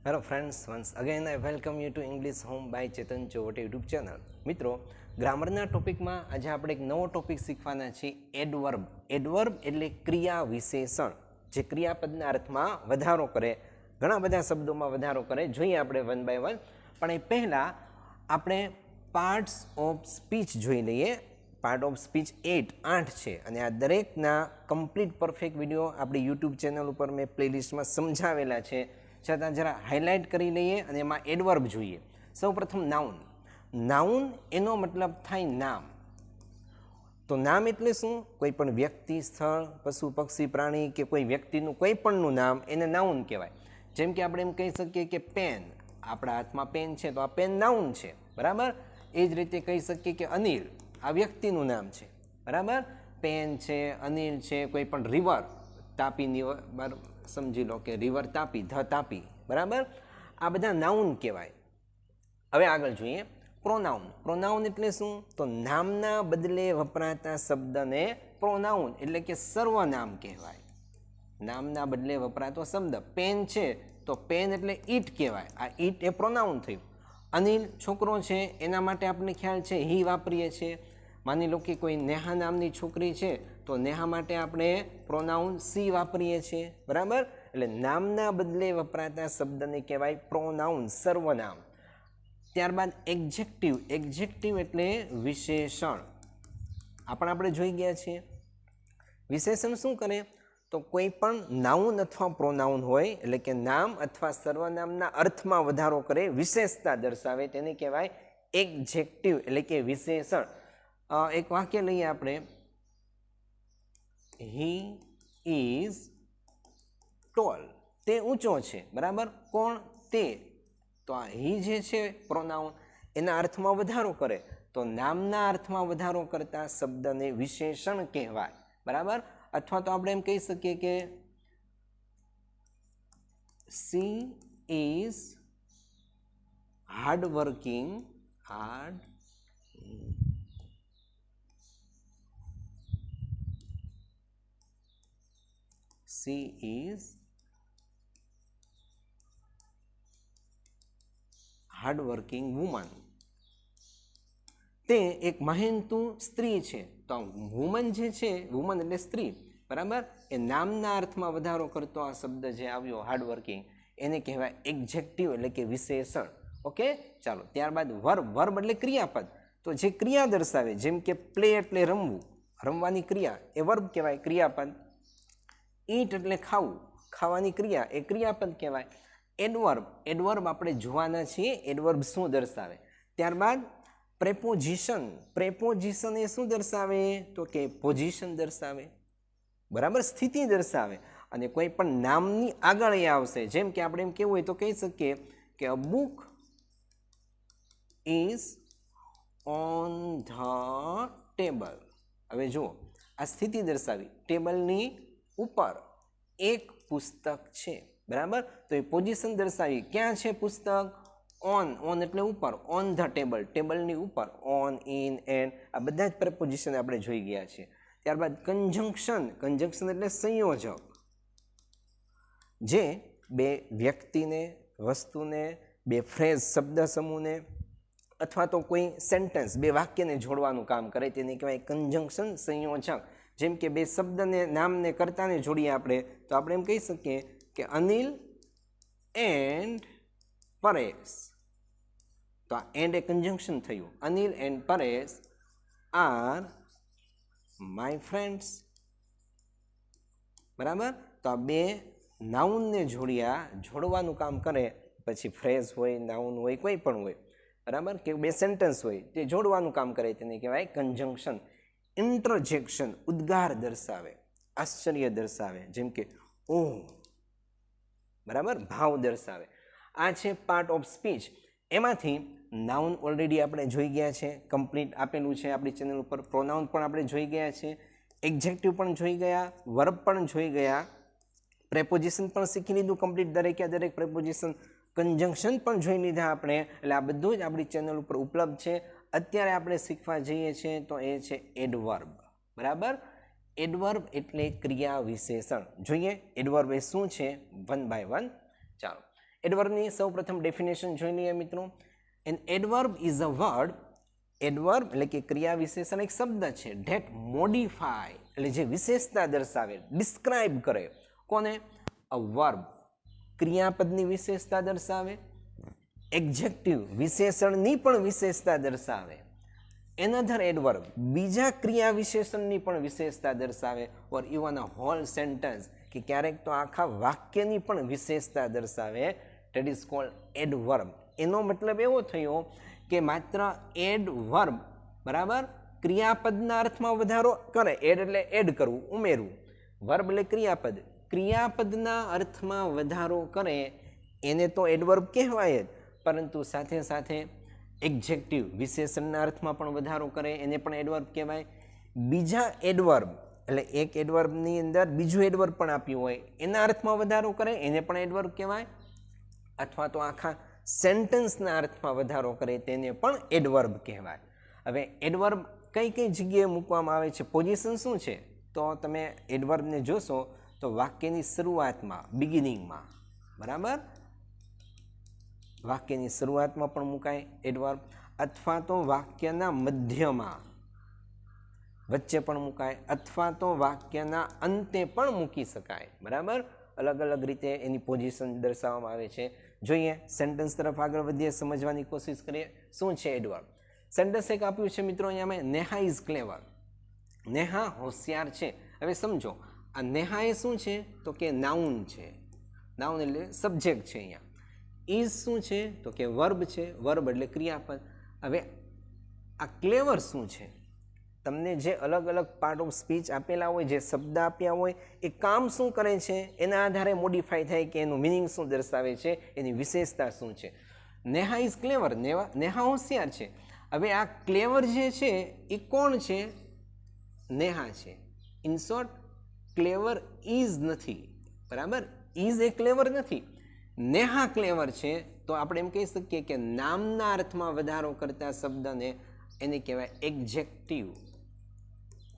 Hello friends, once again I welcome you to English Home by Chetan Chovote YouTube channel. મિત્રો ગ્રામરના ટોપિકમાં આજે આપણે એક નવો ટોપિક શીખવાના છીએ એડવર્બ. એડવર્બ એટલે ક્રિયા વિશેષણ જે ક્રિયાપદના અર્થમાં વધારો કરે, ઘણા બધા શબ્દોમાં વધારો કરે. જોઈએ આપણે વન બાય વન, પણ એ પહેલાં આપણે પાર્ટ્સ ઓફ સ્પીચ જોઈ લઈએ. પાર્ટ ઓફ સ્પીચ 8 છે અને આ દરેકના કમ્પ્લીટ પરફેક્ટ વિડીયો આપણી યુટ્યુબ ચેનલ ઉપર મેં પ્લેલિસ્ટમાં સમજાવેલા છે. છતાં જરા હાઇલાઇટ કરી લઈએ અને એમાં એડવર્બ જોઈએ. સૌપ્રથમ નાઉન. નાઉન એનો મતલબ થાય નામ. તો નામ એટલે શું? કોઈ પણ વ્યક્તિ, સ્થળ, પશુ, પક્ષી, પ્રાણી કે કોઈ વ્યક્તિનું કોઈ પણનું નામ એને નાઉન કહેવાય. જેમ કે આપણે એમ કહી શકીએ કે પેન, આપણા હાથમાં પેન છે તો આ પેન નાઉન છે, બરાબર. એ જ રીતે કહી શકીએ કે અનિલ, આ વ્યક્તિનું નામ છે, બરાબર. પેન છે, અનિલ છે, કોઈ પણ રિવર, તાપીની સમજી લો કે રિવર તાપી, ધ તાપી, બરાબર. આ બધા નાઉન કહેવાય. હવે આગળ જોઈએ પ્રોનાઉન. પ્રોનાઉન એટલે શું? તો નામના બદલે વપરાતા શબ્દને પ્રોનાઉન એટલે કે સર્વનામ કહેવાય. નામના બદલે વપરાતો શબ્દ પેન છે તો પેન એટલે ઈટ કહેવાય. આ ઈટ એ પ્રોનાઉન થયું. અનિલ છોકરો છે એના માટે આપણે ખ્યાલ છે હી વાપરીએ છીએ. માની લો કે કોઈ નેહા નામની છોકરી છે તો નેહા માટે આપણે પ્રોનાઉન સી વાપરીએ છીએ, બરાબર. એટલે નામના બદલે વપરાતા શબ્દને કહેવાય પ્રોનાઉન, સર્વનામ. ત્યારબાદ એક્ઝેક્ટિવ. એક્ઝેક્ટિવ એટલે વિશેષણ. આપણે જોઈ ગયા છીએ. વિશેષણ શું કરે? તો કોઈ પણ નાઉન અથવા પ્રોનાઉન હોય એટલે કે નામ અથવા સર્વનામના અર્થમાં વધારો કરે, વિશેષતા દર્શાવે, તેને કહેવાય એક્ઝેક્ટિવ એટલે કે વિશેષણ. એક વાક્ય લઈએ આપણે, હી ઇઝ ટોલ, તે ઊંચો છે, બરાબર. કોણ? તે. તો આ હી જે છે પ્રોનાઉન એના અર્થમાં વધારો કરે તો નામના અર્થમાં વધારો કરતા શબ્દને વિશેષણ કહેવાય, બરાબર. અથવા તો આપણે એમ કહી શકીએ કે she is hardworking, she is hardworking woman. તે એક મહેનતુ સ્ત્રી છે. તો વુમન જે છે, વુમન એટલે સ્ત્રી, બરાબર. એ નામના અર્થમાં વધારો કરતો આ શબ્દ જે આવ્યો હાર્ડવર્કિંગ એને કહેવાય એક્ઝેક્ટિવ એટલે કે વિશેષણ. ઓકે, ચાલો. ત્યારબાદ વર્બ. વર્બ એટલે ક્રિયાપદ. તો જે ક્રિયા દર્શાવે, જેમ કે પ્લે એટલે રમવું, રમવાની ક્રિયા એ વર્બ કહેવાય, ક્રિયાપદ. ઈટ એટલે ખાવું, ખાવાની ક્રિયા એ ક્રિયાપદ કહેવાય. એડવર્બ. એડવર્બ આપણે જોવાના છીએ એડવર્બ શું દર્શાવે. ત્યારબાદ પ્રેપોઝિશન. પ્રેપોઝિશન એ શું દર્શાવે? તો કે પોઝિશન દર્શાવે, બરાબર, સ્થિતિ દર્શાવે. અને કોઈ પણ નામની આગળ એ આવશે. જેમ કે આપણે એમ કેવું હોય તો કહી શકીએ કે અ book is on the table. હવે જુઓ, આ સ્થિતિ દર્શાવી, ટેબલની ઉપર એક પુસ્તક છે, બરાબર. તો એ પોઝિશન દર્શાવી, ક્યાં છે પુસ્તક? ઓન. ઓન એટલે ઉપર, ઓન ધ ટેબલ, ટેબલની ઉપર. ઓન, ઇન, એન્ડ, આ બધા જ પ્રેપોઝિશન આપણે જોઈ ગયા છીએ. ત્યારબાદ કન્જંક્શન. કન્જંક્શન એટલે સંયોજક, જે બે વ્યક્તિને, વસ્તુને, બે ફ્રેઝ શબ્દ સમૂહને અથવા તો કોઈ સેન્ટેન્સ, બે વાક્યને જોડવાનું કામ કરે, તેને કહેવાય કન્જંક્શન, સંયોજક. જેમ કે બે શબ્દને, નામને, કર્તાને જોડીએ આપણે તો આપણે એમ કહી શકીએ કે અનિલ એન્ડ પરેશ. તો આ એન્ડ એ કન્જંક્શન થયું. Anil and Paresh are my friends, બરાબર. તો આ બે નાઉનને જોડ્યા, જોડવાનું કામ કરે. પછી ફ્રેઝ હોય, નાઉન હોય, કોઈ પણ હોય, બરાબર, કે બે સેન્ટેન્સ હોય તે જોડવાનું કામ કરે, તેને કહેવાય કન્જંક્શન. ઇન્ટરજેક્શન. ઉદ્ગાર દર્શાવે, આશ્ચર્ય દર્શાવે, જેમ કે ઓહ, બરાબર, ભાવ દર્શાવે. આ છે પાર્ટ ઓફ સ્પીચ. એમાંથી નાઉન ઓલરેડી આપણે જોઈ ગયા છે, કમ્પ્લીટ આપેલું છે આપણી ચેનલ ઉપર. પ્રોનાઉન પણ આપણે જોઈ ગયા છે, એક્ઝેક્ટિવ પણ જોઈ ગયા, વર્બ પણ જોઈ ગયા, પ્રેપોઝિશન પણ શીખી લીધું કમ્પ્લીટ, દરેકે દરેક પ્રેપોઝિશન. કન્જંક્શન પણ જોઈ લીધા આપણે. એટલે આ બધું જ આપણી ચેનલ ઉપર ઉપલબ્ધ છે. અત્યારે આપણે શીખવા જઈએ છીએ તો એ છે એડવર્બ, બરાબર. એડવર્બ એટલે ક્રિયા વિશેષણ. જોઈએ એડવર્બ એ શું છે વન બાય વન. ચાલો, એડવર્બની સૌપ્રથમ ડેફિનેશન જોઈ લઈએ મિત્રો. An adverb is a word. Adverb એટલે કે ક્રિયા વિશેષણ એક શબ્દ છે ધેટ મોડિફાય એટલે જે વિશેષતા દર્શાવે, ડિસ્ક્રાઇબ કરે. કોને? અ વર્બ ક્રિયાપદની વિશેષતા દર્શાવે, એડજેક્ટિવ વિશેષણની પણ વિશેષતા દર્શાવે, એનધર એડવર્બ બીજા ક્રિયા વિશેષણની પણ વિશેષતા દર્શાવે, or even a whole sentence કે ક્યારેક તો આખા વાક્યની પણ વિશેષતા દર્શાવે. That is called adverb. એનો મતલબ એવો થયો કે માત્ર એડવર્બ બરાબર ક્રિયાપદના અર્થમાં વધારો કરે. એડ એટલે એડ કરવું, ઉમેરવું. વર્બ એટલે ક્રિયાપદ. ક્રિયાપદના અર્થમાં વધારો કરે એને તો એડવર્બ કહેવાય જ, પરંતુ સાથે સાથે એડજેક્ટિવ વિશેષણના અર્થમાં પણ વધારો કરે એને પણ એડવર્બ કહેવાય. બીજા એડવર્બ એટલે એક એડવર્બની અંદર બીજું એડવર્બ પણ આપ્યું હોય એના અર્થમાં વધારો કરે એને પણ એડવર્બ કહેવાય, અથવા તો આખા સેન્ટેન્સના અર્થમાં વધારો કરે તેને પણ એડવર્બ કહેવાય. હવે એડવર્બ કઈ કઈ જગ્યાએ મૂકવામાં આવે છે, પોઝિશન શું છે, તો તમે એડવર્બને જોશો તો વાક્યની શરૂઆતમાં, બિગિનિંગમાં, બરાબર વાક્યની શરૂઆતમાં પણ મુકાય એડવર્બ, અથવા તો વાક્યના મધ્યમાં, વચ્ચે પણ મુકાય, અથવા તો વાક્યના અંતે પણ મૂકી શકાય. બરાબર અલગ અલગ રીતે એની પોઝિશન દર્શાવવામાં આવે છે. જોઈએ સેન્ટેન્સ તરફ આગળ વધીએ, સમજવાની કોશિશ કરીએ શું છે એડવર્બ. સેન્ટેન્સ એક આપ્યું છે મિત્રો અહીંયા મેં, નેહા ઇઝ ક્લેવર. નેહા હોશિયાર છે. હવે સમજો આ નેહા એ શું છે તો કે નાઉન છે. નાઉન એટલે સબ્જેક્ટ છે. અહીંયા ઇઝ શું છે તો કે વર્બ છે. વર્બ એટલે ક્રિયાપદ. હવે આ ક્લેવર શું છે? તમને જે અલગ અલગ પાર્ટ ઓફ સ્પીચ આપેલા હોય, જે શબ્દ આપ્યા હોય, એ કામ શું કરે છે એના આધારે મોડિફાઈ થાય કે એનું મિનિંગ શું દર્શાવે છે, એની વિશેષતા શું છે. નેહા ઇઝ ક્લેવર, નેહા હોશિયાર છે. હવે આ ક્લેવર જે છે એ કોણ છે? નેહા છે. ઇન શોર્ટ ક્લેવર ઇઝ નથી. બરાબર ઇઝ એ ક્લેવર નથી, નેહા ક્લેવર છે. તો આપણે એમ કહી શકીએ કે નામના અર્થમાં વધારો કરતા શબ્દને એને કહેવાય એડજેક્ટિવ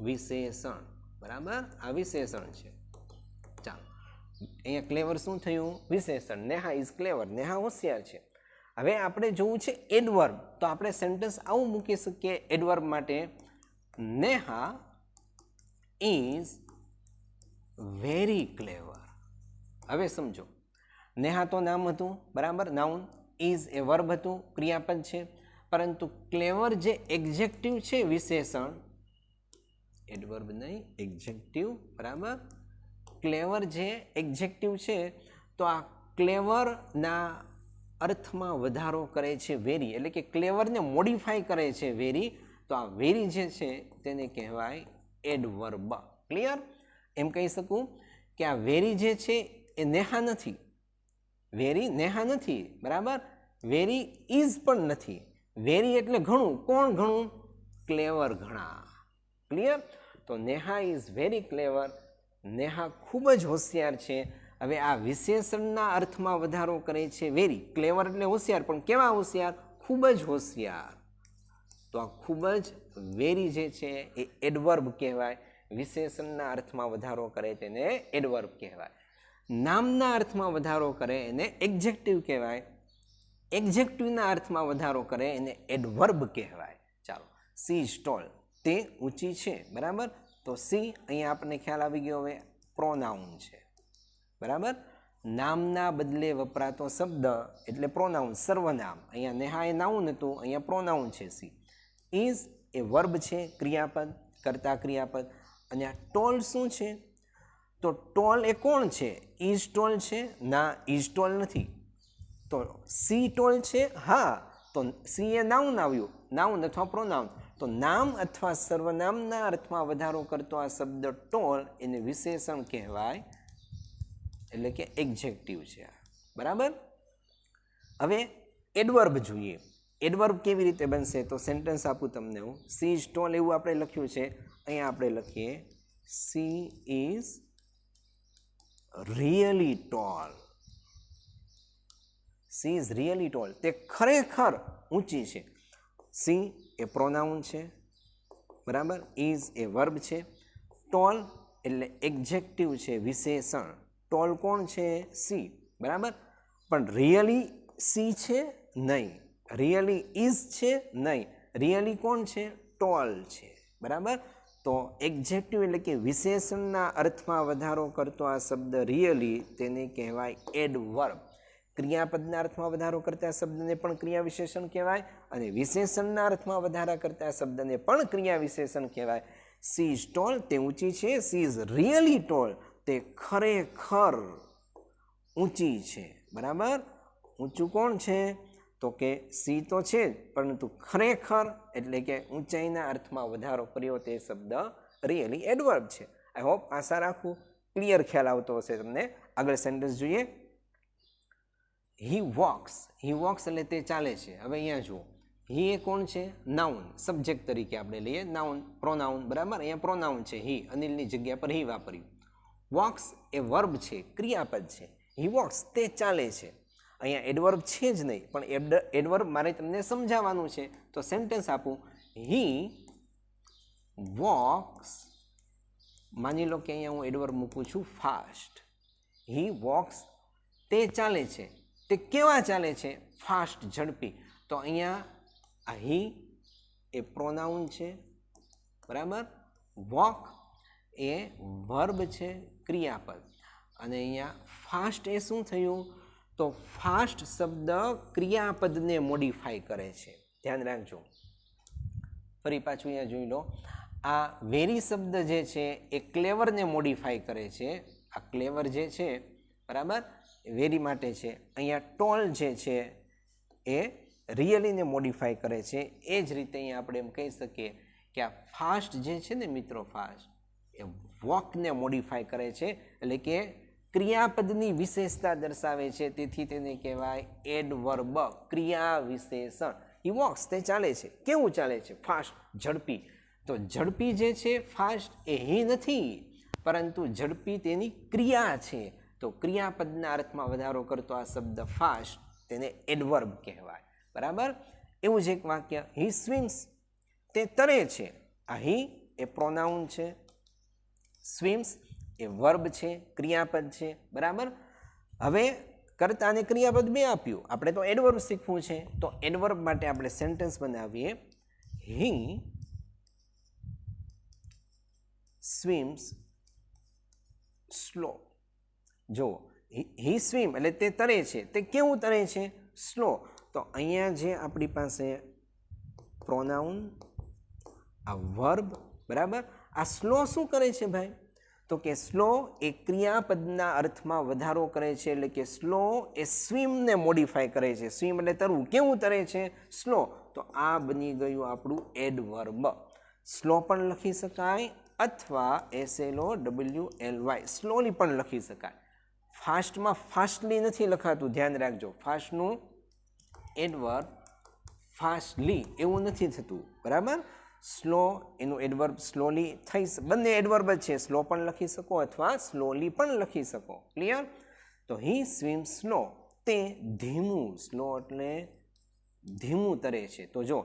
વિશેષણ. બરાબર આ વિશેષણ છે. ચાલો અહીંયા ક્લેવર શું થયું? વિશેષણ. નેહા ઇઝ ક્લેવર, નેહા હોશિયાર છે. હવે આપણે જોવું છે એડવર્બ, તો આપણે સેન્ટેન્સ આવું મૂકી શકીએ એડવર્બ માટે, નેહા ઇઝ વેરી ક્લેવર. હવે સમજો નેહા તો નામ હતું, બરાબર નાઉન, ઇઝ એ વર્બ હતું, ક્રિયાપદ છે. પરંતુ ક્લેવર જે એડજેક્ટિવ છે વિશેષણ, એડવર્બ નહીં એડજેક્ટિવ, બરાબર ક્લેવર જે એડજેક્ટિવ છે તો આ ક્લેવરના અર્થમાં વધારો કરે છે વેરી, એટલે કે ક્લેવરને મોડિફાઈ કરે છે વેરી. તો આ વેરી જે છે તેને કહેવાય એડવર્બ. ક્લિયર? એમ કહી શકું કે આ વેરી જે છે એ નેહા નથી, વેરી નેહા નથી, બરાબર વેરી ઇઝ પણ નથી. વેરી એટલે ઘણું. કોણ ઘણું? ક્લેવર ઘણા. ક્લિયર? તો નેહા ઇઝ વેરી ક્લેવર, નેહા ખૂબ જ હોશિયાર છે. હવે આ વિશેષણના અર્થમાં વધારો કરે છે વેરી. ક્લેવર એટલે હોશિયાર, પણ કેવા હોશિયાર? ખૂબ જ હોશિયાર. તો આ ખૂબ જ વેરી જે છે એ એડવર્બ કહેવાય. વિશેષણના અર્થમાં વધારો કરે તેને એડવર્બ કહેવાય. નામના અર્થમાં વધારો કરે એને એડજેક્ટિવ કહેવાય. એડજેક્ટિવના અર્થમાં વધારો કરે એને એડવર્બ કહેવાય. ચાલો, સી ઇઝ ટોલ, તે ઊંચી છે. બરાબર તો સી અહીંયા આપણને ખ્યાલ આવી ગયો. હવે પ્રોનાઉન છે. બરાબર નામના બદલે વપરાતો શબ્દ એટલે પ્રોનાઉન, સર્વનામ. અહીંયા નેહા એ નાઉન હતું, અહીંયા પ્રોનાઉન છે સી. ઇઝ એ વર્બ છે, ક્રિયાપદ, કર્તા ક્રિયાપદ. અને આ ટોલ શું છે? તો ટોલ એ કોણ છે? ઇઝ ટોલ છે? ના, ઇઝ ટોલ નથી. તો સી ટોલ છે? હા. તો સી એ નાઉન આવ્યું, નાઉન અથવા પ્રોનાઉન. તો નામ અથવા સર્વનામના અર્થમાં વધારો કરતો આ શબ્દ ટોલ એને વિશેષણ કહેવાય, એટલે કે એડજેક્ટિવ છે. બરાબર હવે એડવર્બ જોઈએ. એડવર્બ કેવી રીતે બનશે? તો સેન્ટેન્સ આપું તમને હું. સી ઇઝ ટોલ એવું આપણે લખ્યું છે. અહીંયા આપણે લખીએ she is really tall. She is really tall, તે ખરેખર ઊંચી છે. સી એ પ્રોનાઉન છે, બરાબર ઇઝ એ વર્બ છે, ટોલ એટલે એડજેક્ટિવ છે, વિશેષણ. ટોલ કોણ છે? સી. બરાબર પણ રિયલી સી છે નહીં, રિયલી ઇઝ છે નહીં, રિયલી કોણ છે? ટોલ છે, બરાબર. તો એક્ઝેક્ટિવ એટલે કે વિશેષણના અર્થમાં વધારો કરતો આ શબ્દ રિયલી, તેને કહેવાય એડવર્બ. ક્રિયાપદના અર્થમાં વધારો કરતા શબ્દને પણ ક્રિયા વિશેષણ કહેવાય અને વિશેષણના અર્થમાં વધારા કરતા શબ્દને પણ ક્રિયા વિશેષણ કહેવાય. સી ઇઝ ટોલ, તે ઊંચી છે. સી ઇઝ રિયલી ટોલ, તે ખરેખર ઊંચી છે, બરાબર. ઊંચું કોણ છે? તો કે સી તો છે જ, પરંતુ ખરેખર એટલે કે ઊંચાઈના અર્થમાં વધારો કર્યો તે શબ્દ રિયલી એડવર્બ છે. આઈ હોપ, આશા રાખું ક્લિયર ખ્યાલ આવતો હશે તમને. આગળ સેન્ટેન્સ જોઈએ. હી વોક્સ, હી વોક્સ એટલે તે ચાલે છે. હવે અહીંયા જુઓ, હી એ કોણ છે? નાઉન, સબ્જેક્ટ તરીકે આપણે લઈએ, નાઉન, પ્રોનાઉન, બરાબર. અહીંયા પ્રોનાઉન છે હી, અનિલની જગ્યા પર હી વાપર્યું. વોક્સ એ વર્બ છે, ક્રિયાપદ છે. હી વોક્સ, તે ચાલે છે. અહીંયા એડવર્બ છે જ નહીં, પણ એડવર્બ મારે તમને સમજાવવાનું છે. તો સેન્ટેન્સ આપું, હી વોક્સ, માની લો કે અહીંયા હું એડવર્બ મૂકું છું ફાસ્ટ. હી વોક્સ, તે ચાલે છે. તે કેવા ચાલે છે? ફાસ્ટ, ઝડપી. તો અહીંયા આ હી એ પ્રોનાઉન છે, બરાબર. વોક એ વર્બ છે, ક્રિયાપદ. અને અહીંયા ફાસ્ટ એ શું થયું? તો ફાસ્ટ શબ્દ ક્રિયાપદને મોડિફાઈ કરે છે. ધ્યાન રાખજો. ફરી પાછું અહીંયા જોઈ લો, આ વેરી શબ્દ જે છે એ ક્લેવરને મોડિફાઈ કરે છે. આ ક્લેવર જે છે, બરાબર, વેરી માટે છે. અહીંયા ટોલ જે છે એ રિયલીને મોડિફાઈ કરે છે. એ જ રીતે અહીંયા આપણે એમ કહી શકીએ કે આ ફાસ્ટ જે છે ને મિત્રો, ફાસ્ટ એ વોકને મોડિફાઈ કરે છે, એટલે કે ક્રિયાપદની વિશેષતા દર્શાવે છે. તેથી તેને કહેવાય એડવર્બ, ક્રિયા વિશેષણ. હી વોક્સ, તે ચાલે છે. કેવું ચાલે છે? ફાસ્ટ, ઝડપી. તો ઝડપી જે છે ફાસ્ટ એ હી નથી, પરંતુ ઝડપી તેની ક્રિયા છે. તો ક્રિયાપદના અર્થમાં વધારો કરતો આ શબ્દ ફાસ્ટ, તેને એડવર્બ કહેવાય, બરાબર. એવું જ એક વાક્ય, હી સ્વિમ્સ, તે તરે છે. આ હી એ પ્રોનાઉન છે, સ્વિમ્સ એ વર્બ છે, ક્રિયાપદ છે, બરાબર. હવે કર્તા અને ક્રિયાપદ બે આપ્યું, આપણે તો એડવર્બ શીખવું છે. તો એડવર્બ માટે આપણે સેન્ટેન્સ બનાવીએ, હી સ્વિમ્સ સ્લો. જો હી સ્વિમ એટલે તે તરે છે. તે કેવું તરે છે? સ્લો. તો અહીંયા જે આપણી પાસે પ્રોનાઉન, આ વર્બ, બરાબર. આ સ્લો શું કરે છે ભાઈ? તો કે સ્લો એ ક્રિયાપદના અર્થમાં વધારો કરે છે, એટલે કે સ્લો એ સ્વિમને મોડિફાઈ કરે છે. સ્વિમ એટલે તરવું. કેવું તરે છે? સ્લો. તો આ બની ગયું આપણું એડવર્બ. સ્લો પણ લખી શકાય અથવા SLOWLY, સ્લોલી પણ લખી શકાય. ફાસ્ટમાં ફાસ્ટલી નથી લખાતું, ધ્યાન રાખજો. ફાસ્ટનું એડવર્બ ફાસ્ટલી એવું નથી થતું, બરાબર. સ્લો એનું એડવર્બ સ્લોલી થઈ, બંને એડવર્બ જ છે. સ્લો પણ લખી શકો અથવા સ્લોલી પણ લખી શકો. ક્લિયર? તો હી સ્વિમ સ્લો, તે ધીમું, સ્લો એટલે ધીમું તરે છે. તો જો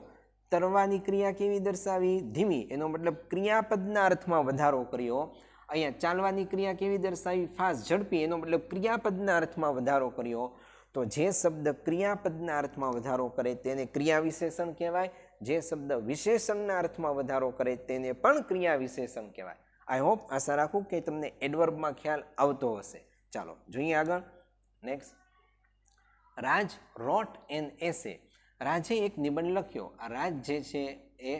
તરવાની ક્રિયા કેવી દર્શાવી? ધીમી. એનો મતલબ ક્રિયાપદના અર્થમાં વધારો કર્યો. અહીંયા ચાલવાની ક્રિયા કેવી દર્શાવી? ફાસ્ટ, ઝડપી. એનો મતલબ ક્રિયાપદના અર્થમાં વધારો કર્યો. તો જે શબ્દ ક્રિયાપદના અર્થમાં વધારો કરે તેને ક્રિયા વિશેષણ કહેવાય. જે શબ્દ વિશેષણના અર્થમાં વધારો કરે તેને પણ ક્રિયા વિશેષણ કહેવાય. આઈ હોપ, આશા રાખું કે તમને એડવર્બમાં ખ્યાલ આવતો હશે. ચાલો જોઈએ આગળ. નેક્સ્ટ, રાજ રોટ એન એસે. રાજે એક નિબંધ લખ્યો. આ રાજ જે છે એ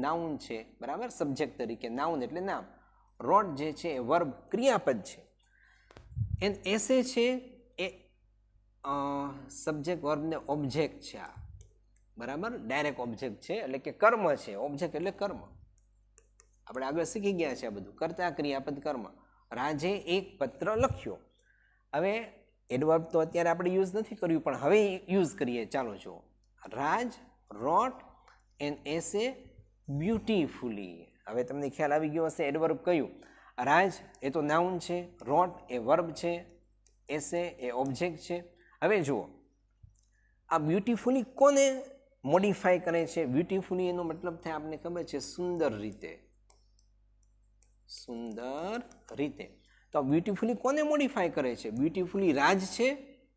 નાઉન છે, બરાબર, સબ્જેક્ટ તરીકે. નાઉન એટલે નામ. રોટ જે છે એ વર્બ, ક્રિયાપદ છે. એન એસે છે એ સબ્જેક્ટ વર્બને ઓબ્જેક્ટ છે, આ બરાબર, ડાયરેક્ટ ઓબ્જેક્ટ છે, એટલે કે કર્મ છે. ઓબ્જેક્ટ એટલે કર્મ. આપણે આગળ શીખી ગયા છે આ બધું. કર્તા, ક્રિયાપદ, કર્મ. રાજે એક પત્ર લખ્યો. હવે એડવર્બ તો અત્યારે આપણે યુઝ નથી કર્યું, પણ હવે યુઝ કરીએ. ચાલો જુઓ. રાજ રોટ એન એસે બ્યુટીફુલી. હવે તમને ખ્યાલ આવી ગયો હશે એડવર્બ કયું. રાજ એ તો નાઉન છે, રોટ એ વર્બ છે, એસે એ ઓબ્જેક્ટ છે. હવે જુઓ, આ બ્યુટીફુલી કોને મોડિફાઈ કરે છે? બ્યુટીફુલી એનો મતલબ થાય આપણને ખબર છે, સુંદર રીતે. સુંદર રીતે. તો બ્યુટીફુલી કોને મોડિફાઈ કરે છે? બ્યુટીફુલી રાજ છે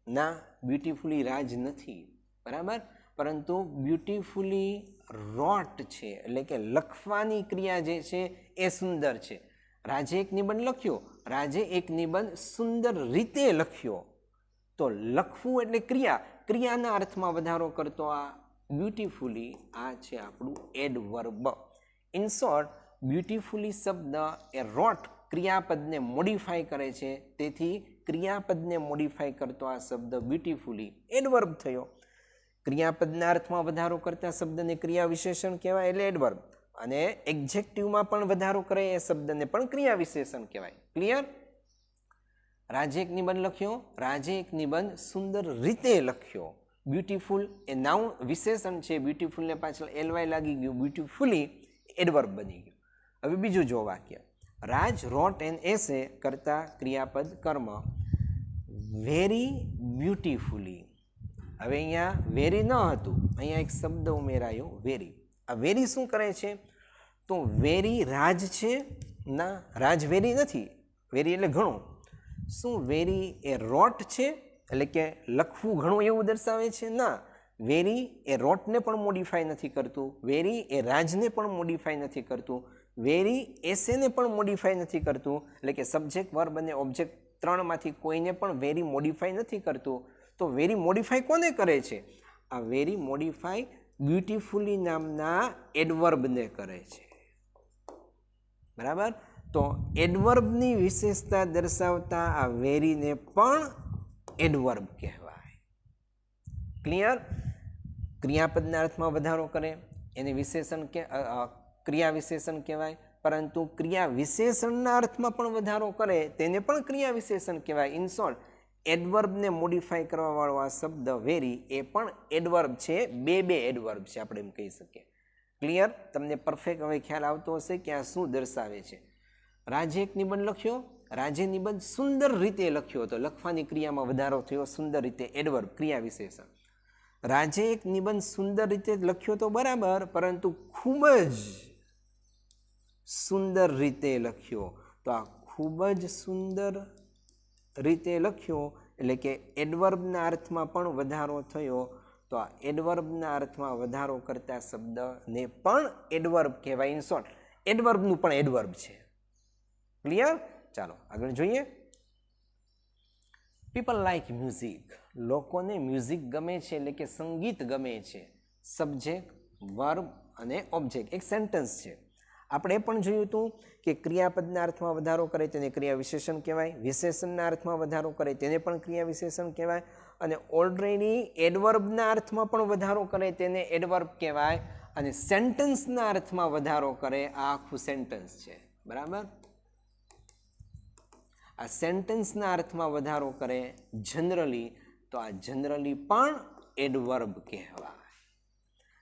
ના, બ્યુટીફુલી રાજ નથી, બરાબર, પરંતુ બ્યુટીફુલી રોટ છે, એટલે કે લખવાની ક્રિયા જે છે એ સુંદર છે. રાજે એક નિબંધ લખ્યો, રાજે એક નિબંધ સુંદર રીતે લખ્યો. તો લખવું એટલે ક્રિયા, ક્રિયાના અર્થમાં વધારો કરતો આ બ્યુટીફુલી, આ છે આપણું એડવર્બ. ઇન શોર્ટ, બ્યુટીફુલી શબ્દ એ રોટ ક્રિયાપદને મોડિફાય કરે છે, તેથી ક્રિયાપદને મોડિફાય કરતો આ શબ્દ બ્યુટીફુલી એડવર્બ થયો. ક્રિયાપદના અર્થમાં વધારો કરતા શબ્દને ક્રિયા વિશેષણ કહેવાય એટલે એડવર્બ, અને એક્ઝેક્ટિવમાં પણ વધારો કરે એ શબ્દને પણ ક્રિયા વિશેષણ કહેવાય. ક્લિયર? રાજે એક નિબંધ લખ્યો, રાજે એક નિબંધ સુંદર રીતે લખ્યો. બ્યુટીફુલ એ નાઉન વિશેષણ છે, બ્યુટીફુલને પાછળ એલવાય લાગી ગયું, બ્યુટીફુલી એડવર્બ બની ગયું. હવે બીજું જો વાક્ય, રાજ રોટ એન એસે કરતા ક્રિયાપદ કર્મ વેરી બ્યુટીફુલી. હવે અહીંયા વેરી ન હતું, અહીંયા એક શબ્દ ઉમેરાયો વેરી. આ વેરી શું કરે છે? તો વેરી રાજ છે? ના, રાજ વેરી નથી, વેરી એટલે ઘણું. શું વેરી એ રોટ છે, એટલે કે લખવું ઘણું એવું દર્શાવે છે? ના, વેરી એ રોટને પણ મોડિફાય નથી કરતું, વેરી એ રાજને પણ મોડિફાય નથી કરતું, વેરી એસેને પણ મોડિફાય નથી કરતું, એટલે કે સબ્જેક્ટ, વર્બ અને ઓબ્જેક્ટ ત્રણમાંથી કોઈને પણ વેરી મોડિફાય નથી કરતું. તો વેરી મોડિફાય કોને કરે છે? આ વેરી મોડિફાય બ્યુટીફુલી નામના એડવર્બને કરે છે. બરાબર? તો એડવર્બની વિશેષતા દર્શાવતા આ વેરીને પણ એડવર્બ કહેવાય. ક્લિયર? ક્રિયાપદના અર્થમાં વધારો કરે એને વિશેષણ કે ક્રિયા વિશેષણ કહેવાય, પરંતુ ક્રિયા વિશેષણના અર્થમાં પણ વધારો કરે તેને પણ ક્રિયા વિશેષણ કહેવાય. ઇન શોર્ટ, એડવર્બને મોડિફાય કરવાવાળો આ શબ્દ વેરી એ પણ એડવર્બ છે. બે એડવર્બ છે, આપણે એમ કહી શકીએ. ક્લિયર? તમને પરફેક્ટ હવે ખ્યાલ આવતો હશે કે આ શું દર્શાવે છે. રાજે એક નિબંધ લખ્યો, રાજે નિબંધ સુંદર રીતે લખ્યો, તો લખવાની ક્રિયામાં વધારો થયો, સુંદર રીતે એડવર્બ, ક્રિયા વિશેષણ. રાજે એક નિબંધ સુંદર રીતે લખ્યો તો બરાબર, પરંતુ ખૂબ જ સુંદર રીતે લખ્યો, તો આ ખૂબ જ સુંદર રીતે લખ્યો એટલે કે એડવર્બના અર્થમાં પણ વધારો થયો. તો આ એડવર્બના અર્થમાં વધારો કરતા શબ્દને પણ એડવર્બ કહેવાય. ઇન શોર્ટ, એડવર્બનું પણ એડવર્બ છે. ક્લિયર? ચાલો આગળ જોઈએ. People like music. લોકોને મ્યુઝિક ગમે છે, એટલે કે સંગીત ગમે છે. સબ્જેક્ટ, વર્બ અને ઓબ્જેક્ટ, એક સેન્ટેન્સ છે. આપણે એ પણ જોયું હતું કે ક્રિયાપદના અર્થમાં વધારો કરે તેને ક્રિયા વિશેષણ કહેવાય, વિશેષણના અર્થમાં વધારો કરે તેને પણ ક્રિયા વિશેષણ કહેવાય, અને ઓલરેડી એડવર્બના અર્થમાં પણ વધારો કરે તેને એડવર્બ કહેવાય, અને સેન્ટેન્સના અર્થમાં વધારો કરે આ આખું સેન્ટેન્સ છે. બરાબર? આ સેન્ટેન્સના અર્થમાં વધારો કરે જનરલી, તો આ જનરલી પણ એડવર્બ કહેવાય.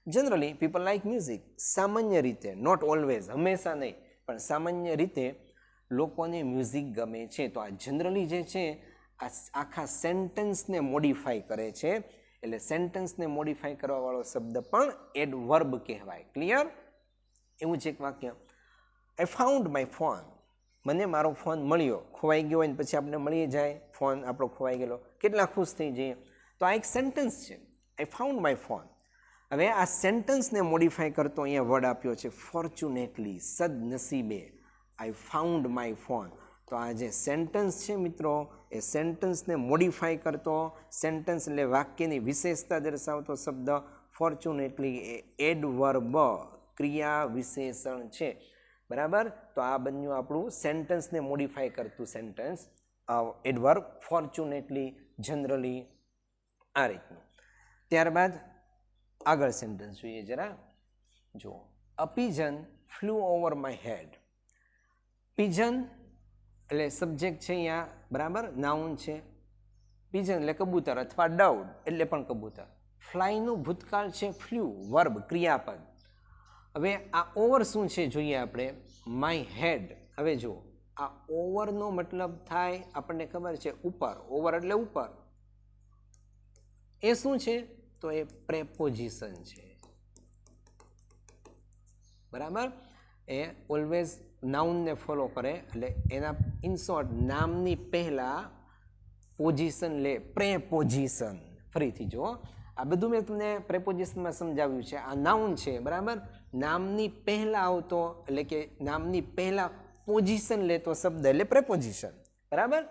Generally people like music. સામાન્ય રીતે, નોટ ઓલવેઝ, હંમેશા નહીં, પણ સામાન્ય રીતે લોકોને મ્યુઝિક ગમે છે. તો આ જનરલી જે છે આ આખા સેન્ટેન્સને મોડિફાય કરે છે, એટલે સેન્ટેન્સને મોડિફાય કરવાવાળો શબ્દ પણ એડવર્બ કહેવાય. ક્લિયર? એવું જ એક વાક્ય, આઈ ફાઉન્ડ માય ફોન. મને મારો ફોન મળ્યો. ખોવાઈ ગયો હોય ને પછી આપણે મળી જાય, ફોન આપણો ખોવાઈ ગયેલો, કેટલા ખુશ થઈ જઈએ. તો આ એક સેન્ટેન્સ છે, આઈ ફાઉન્ડ માય ફોન. હવે આ સેન્ટેન્સને મોડિફાય કરતો અહીંયા વર્ડ આપ્યો છે ફોર્ચ્યુનેટલી, સદનસીબે. I found my phone. તો આ જે સેન્ટેન્સ છે મિત્રો, એ સેન્ટેન્સને મોડિફાય કરતો, સેન્ટેન્સ એટલે વાક્યની વિશેષતા દર્શાવતો શબ્દ ફોર્ચ્યુનેટલી એ એડવર્બ, ક્રિયા વિશેષણ છે. બરાબર? તો આ બન્યું આપણું સેન્ટેન્સને મોડિફાય કરતું સેન્ટેન્સ, એડવર્બ, ફોર્ચ્યુનેટલી, જનરલી, આ રીતનું. ત્યારબાદ આગળ સેન્ટેન્સ જોઈએ જરા. જુઓ, a pigeon flew over my head. Pigeon એટલે સબ્જેક્ટ છે અહીંયા, બરાબર, નાઉન છે. પિજન એટલે કબૂતર અથવા ડવ એટલે પણ કબૂતર. ફ્લાયનું ભૂતકાળ છે ફ્લ્યુ, વર્બ, ક્રિયાપદ. હવે આ ઓવર શું છે જોઈએ આપણે, માય હેડ. હવે જુઓ, આ ઓવરનો મતલબ થાય આપણને ખબર છે ઉપર, ઓવર એટલે ઉપર. એ શું છે? તો એ પ્રેપોઝિશન છે. બરાબર? એ ઓલવેઝ નાઉનને ફોલો કરે, એટલે એના ઇન શોર્ટ નામની પહેલા પોઝિશન લે, પ્રેપોઝિશન. ફરીથી જો, આ બધું મેં તમને પ્રેપોઝિશનમાં સમજાવ્યું છે. આ નાઉન છે, બરાબર. નામની પહેલા આવતો એટલે કે નામની પહેલા પોઝિશન લેતો શબ્દ એટલે પ્રેપોઝિશન, બરાબર.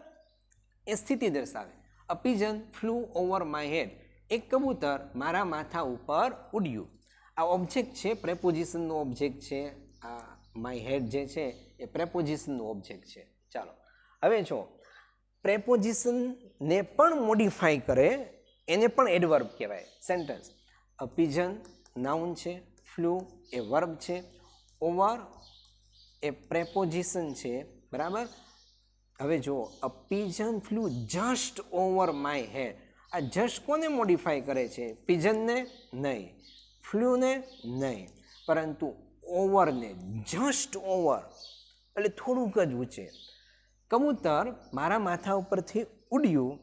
એ સ્થિતિ દર્શાવે. A pigeon flew over my head. એક કબૂતર મારા માથા ઉપર ઉડ્યું. આ ઓબ્જેક્ટ છે, પ્રેપોઝિશનનું ઓબ્જેક્ટ છે. આ માય હેડ જે છે એ પ્રેપોઝિશનનું ઓબ્જેક્ટ છે. ચાલો હવે જો, પ્રેપોઝિશનને પણ મોડિફાઈ કરે એને પણ એડવર્બ કહેવાય. સેન્ટેન્સ અ પિજન નાઉન છે, ફ્લુ એ વર્બ છે, ઓવર એ પ્રેપોઝિશન છે, બરાબર. હવે જો, a pigeon flew just over my head. આ જસ્ટ કોને મોડિફાઈ કરે છે? પિજનને નહીં, ફ્લુને નહીં, પરંતુ ઓવરને. જસ્ટ ઓવર એટલે થોડુંક જ ઊંચે. કબૂતર મારા માથા ઉપરથી ઉડ્યું.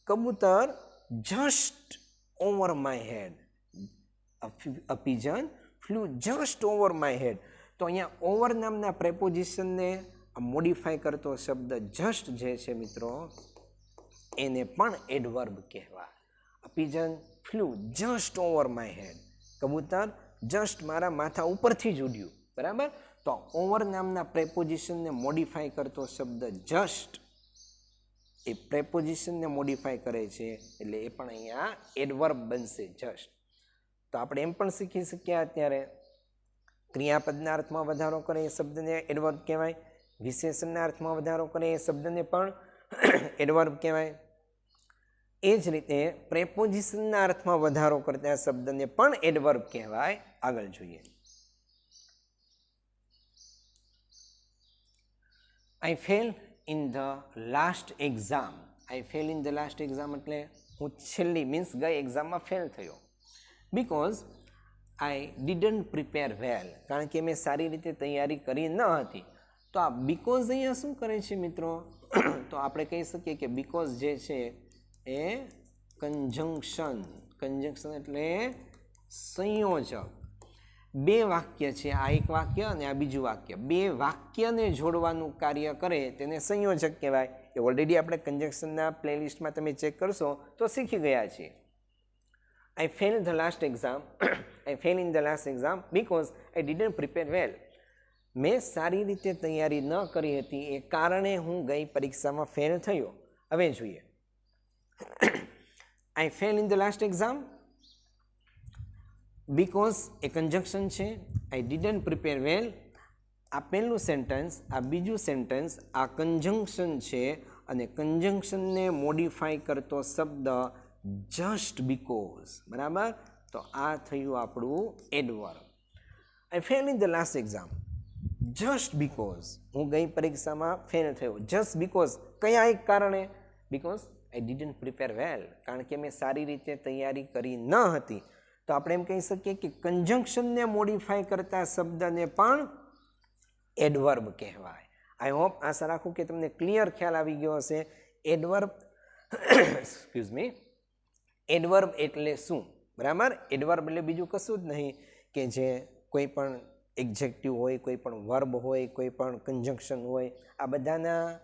કબૂતર just over my head. A pigeon flew just over my head. તો અહીંયા ઓવર નામના પ્રેપોઝિશનને મોડિફાઈ કરતો શબ્દ જસ્ટ જે છે મિત્રો, એને પણ એડવર્બ કહેવાય. A pigeon flew just over my head. કબૂતર જસ્ટ મારા માથા ઉપરથી જ ઉડ્યું, બરાબર. તો ઓવર નામના પ્રેપોઝિશનને મોડિફાઈ કરતો શબ્દ જસ્ટ એ પ્રેપોઝિશનને મોડિફાઈ કરે છે, એટલે એ પણ અહીંયા એડવર્બ બનશે, જસ્ટ. તો આપણે એમ પણ શીખી શક્યા અત્યારે, ક્રિયાપદના અર્થમાં વધારો કરે એ શબ્દને એડવર્બ કહેવાય, વિશેષણના અર્થમાં વધારો કરે એ શબ્દને પણ એડવર્બ કહેવાય. એ જ રીતે પ્રેપોઝિશનના અર્થમાં વધારો કરતા શબ્દને પણ એડવર્બ કહેવાય. આગળ જોઈએ. I fail in the last exam. I fail in the last exam એટલે હું છેલ્લી મીન્સ ગઈ એક્ઝામમાં ફેલ થયો. Because I didn't prepare well. કારણ કે મેં સારી રીતે તૈયારી કરી ન હતી. તો આ બીકોઝ અહીંયા શું કરે છે મિત્રો? તો આપણે કહી શકીએ કે બીકોઝ જે છે એ કંજંક્શન. કંજંક્શન એટલે સંયોજક. બે વાક્ય છે, આ એક વાક્ય અને આ બીજું વાક્ય. બે વાક્યને જોડવાનું કાર્ય કરે તેને સંયોજક કહેવાય. એ ઓલરેડી આપણે કંજંક્શનના પ્લેલિસ્ટમાં તમે ચેક કરશો તો શીખી ગયા છીએ. I failed the last exam. I failed in the last exam because I didn't prepare well. મેં સારી રીતે તૈયારી ન કરી હતી, એ કારણે હું ગઈ પરીક્ષામાં ફેલ થયો. હવે જોઈએ. I failed in the last exam because એ કંજંક્શન છે. I didn't prepare well. આ પહેલું સેન્ટેન્સ, આ બીજું સેન્ટેન્સ, આ કંજંક્શન છે અને કંજંક્શનને મોડિફાઈ કરતો શબ્દ જસ્ટ બીકોઝ, બરાબર. તો આ થયું આપણું adverb. I fail in the last exam just because. હું ગઈ પરીક્ષામાં ફેલ થયો. જસ્ટ બીકોઝ કયા એક કારણે? Because I didn't prepare well. કારણ કે મેં સારી રીતે તૈયારી કરી ન હતી. તો આપણે એમ કહી શકીએ કે કંજંક્શનને મોડિફાઈ કરતા શબ્દને પણ એડવર્બ કહેવાય. આઈ હોપ, આશા રાખું કે તમને ક્લિયર ખ્યાલ આવી ગયો હશે. એડવર્બ એક્સક્યુઝ મી, એડવર્બ એટલે શું, બરાબર. એડવર્બ એટલે બીજું કશું જ નહીં કે જે કોઈ પણ એક્ઝેક્ટિવ હોય, કોઈ પણ વર્બ હોય, કોઈ પણ કંજંક્શન હોય, આ બધાના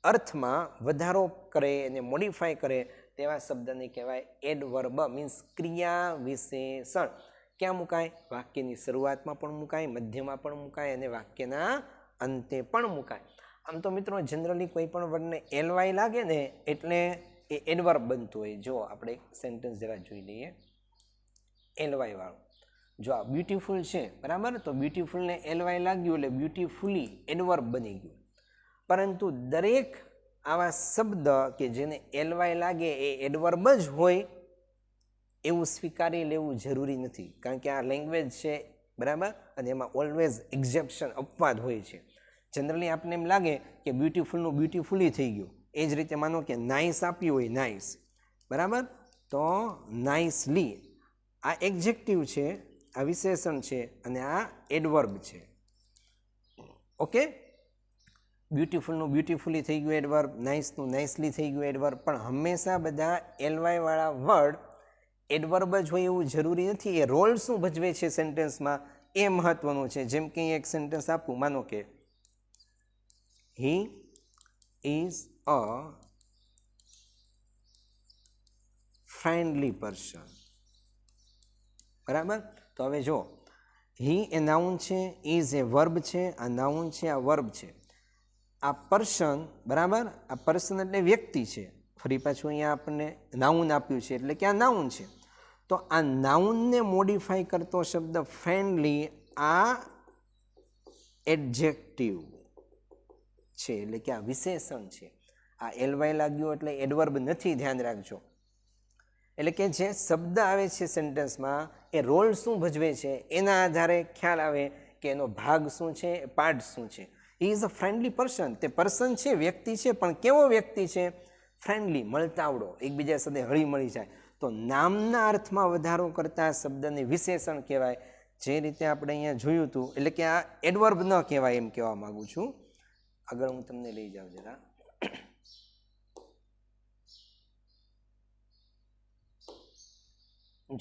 અર્થમાં વધારો કરે અને મોડિફાઈ કરે તેવા શબ્દને કહેવાય એડવર્બ. મીન્સ ક્રિયા વિશેષણ. ક્યાં મુકાય? વાક્યની શરૂઆતમાં પણ મુકાય, મધ્યમાં પણ મુકાય અને વાક્યના અંતે પણ મુકાય. આમ તો મિત્રો જનરલી કોઈ પણ વર્ડને એલવાય લાગે ને એટલે એ એડવર્બ બનતું હોય. જો આપણે એક સેન્ટેન્સ જરા જોઈ લઈએ એલવાય વાળું. જો આ બ્યુટીફુલ છે, બરાબર, તો બ્યુટીફુલને એલવાય લાગ્યું એટલે બ્યુટીફુલી એડવર્બ બની ગયું. પરંતુ દરેક આવા શબ્દ કે જેને એલવાય લાગે એ એડવર્બ જ હોય એવું સ્વીકારી લેવું જરૂરી નથી. કારણ કે આ લેંગ્વેજ છે, બરાબર, અને એમાં ઓલવેઝ એક્ઝેપ્શન, અપવાદ હોય છે. જનરલી આપણને એમ લાગે કે બ્યુટીફુલનું બ્યુટીફુલી થઈ ગયું. એ જ રીતે માનો કે નાઇસ આપ્યું હોય, નાઇસ, બરાબર, તો નાઇસલી. આ એક્ઝેક્ટિવ છે, આ વિશેષણ છે અને આ એડવર્બ છે. ઓકે, બ્યુટીફુલનું બ્યુટીફુલી થઈ ગયું એડવર્બ, નાઇસનું નાઇસલી થઈ ગયું એડવર્બ. પણ હંમેશા બધા એલવાય વાળા વર્ડ એડવર્બ જ હોય એવું જરૂરી નથી. એ રોલ શું ભજવે છે સેન્ટેન્સમાં એ મહત્વનું છે. જેમ કે એક સેન્ટેન્સ આપું, માનો કે he is a friendly person. બરાબર. તો હવે જો હી એ નાઉન છે, ઇઝ એ વર્બ છે, આ નાઉન છે, આ વર્બ છે. આ પર્સન, બરાબર, આ પર્સન એટલે વ્યક્તિ છે. ફરી પાછું અહીંયા આપણને નાઉન આપ્યું છે એટલે કે આ નાઉન છે. તો આ નાઉનને મોડિફાઈ કરતો શબ્દ ફ્રેન્ડલી આ એડજેક્ટિવ છે, એટલે કે આ વિશેષણ છે. આ એલવાય લાગ્યું એટલે એડવર્બ નથી, ધ્યાન રાખજો. એટલે કે જે શબ્દ આવે છે સેન્ટેન્સમાં એ રોલ શું ભજવે છે એના આધારે ખ્યાલ આવે કે એનો ભાગ શું છે, પાર્ટ શું છે. He is a friendly person. તે પર્સન છે, વ્યક્તિ છે, પણ કેવો વ્યક્તિ છે? ફ્રેન્ડલી, મળતાવડો, એકબીજા સાથે હળી મળી જાય. તો નામના અર્થમાં વધારો કરતા શબ્દને વિશેષણ કહેવાય. જે રીતે આપણે અહીંયા જોયું હતું, એટલે કે આ એડવર્બ ન કહેવાય એમ કહેવા માગું છું. આગળ હું તમને લઈ જાઉં જરા.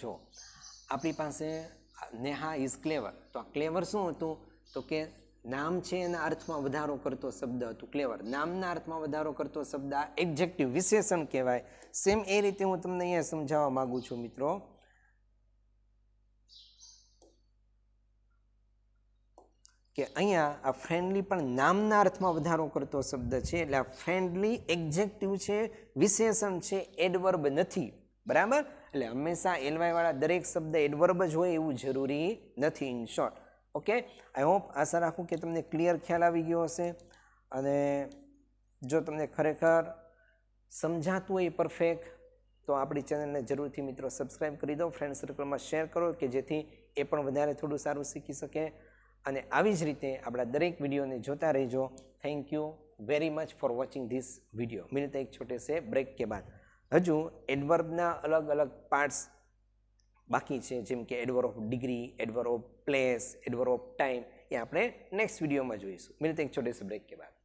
જો આપણી પાસે નેહા ઇઝ ક્લેવર. તો આ ક્લેવર શું હતું? તો કે નામ છે એના અર્થમાં વધારો કરતો શબ્દ હતું ક્લેવર. નામના અર્થમાં વધારો કરતો શબ્દ આ એડજેક્ટિવ વિશેષણ કહેવાય. સેમ એ રીતે હું તમને અહીંયા સમજાવવા માંગુ છું મિત્રો. કે અહીંયા આ ફ્રેન્ડલી પણ નામના અર્થમાં વધારો કરતો શબ્દ છે, એટલે આ ફ્રેન્ડલી એડજેક્ટિવ છે, વિશેષણ છે, એડવર્બ નથી. બરાબર. એટલે હંમેશા એલવાય વાળા દરેક શબ્દ એડવર્બ જ હોય એવું જરૂરી નથી. In short, okay. I hope, આશા રાખું કે તમને ક્લિયર ખ્યાલ આવી ગયો હશે. અને જો તમને ખરેખર સમજાતું હોય પરફેક્ટ, તો આપણી ચેનલને જરૂરથી મિત્રો સબસ્ક્રાઈબ કરી દો, ફ્રેન્ડ સર્કલમાં શેર કરો, કે જેથી એ પણ વધારે થોડું સારું શીખી શકે. અને આવી જ રીતે આપણા દરેક વિડીયોને જોતા રહેજો. Thank you very much for watching this video. મિલતે એક છોટે સે બ્રેક કે બાદ. હજુ એડવર્બના અલગ અલગ પાર્ટ્સ બાકી છે, જેમ કે adverb of degree, adverb of place, adverb of time, એ આપણે નેક્સ્ટ વિડીયોમાં જોઈશું. મિલતે એક છોટે સે બ્રેક કે બાદ.